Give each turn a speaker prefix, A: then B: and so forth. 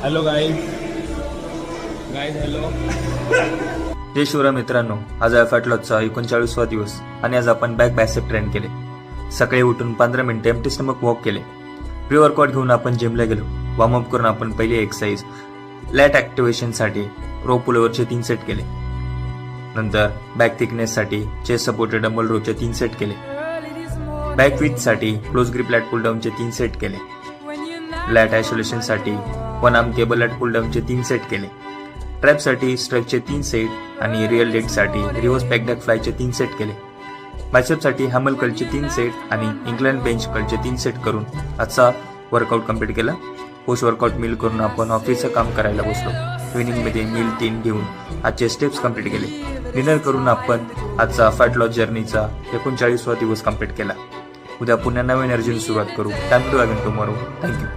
A: Hello guys hello.
B: जय शिवराय मित्रांनो, आज आहे फॅट लॉसचा 39वा दिवस आणि आज आपण बॅक बायसेप ट्रेन केले. सकाळी उठून 15 मिनिटे एम्प्टी स्टमक वॉक केले. प्री वर्कआउट घेऊन आपण जिमला गेलो. वॉर्मअप करून आपण पहिली एक्सरसाइज लॅट ॲक्टिव्हेशनसाठी रो पुलओव्हरचे 3 सेट केले. नंतर बॅक थिकनेससाठी चेस्ट सपोर्टेड डंबल रोचे 3 सेट केले. बॅक विथसाठी क्लोज ग्रिप लॅट पुल डाऊनचे 3 सेट केले. लॅट आयसोलेशनसाठी one arm cable lat pull डाऊनचे 3 सेट केले. ट्रॅपसाठी स्ट्रेचचे 3 सेट आणि रिअल लेगसाठी रिव्हर्स बॅक डॅक फ्लायचे 3 सेट केले. बायसेपसाठी हॅमल कर्लचे 3 सेट आणि इंक्लाइन बेंच कर्लचे 3 सेट करून आजचा वर्कआउट कंप्लीट केला. पोस्ट वर्कआउट मील करून आपण ऑफिसचं काम करायला बसलो. इव्हिनिंगमध्ये मील 3 घेऊन आजचे स्टेप्स कंप्लीट केले. डिनर करून आपण आजचा फॅट लॉस जर्नीचा 39वा दिवस कंप्लीट केला. उद्या पुन्हा नवीन एनर्जीने सुरुवात करू. Time to again tomorrow. Thank you.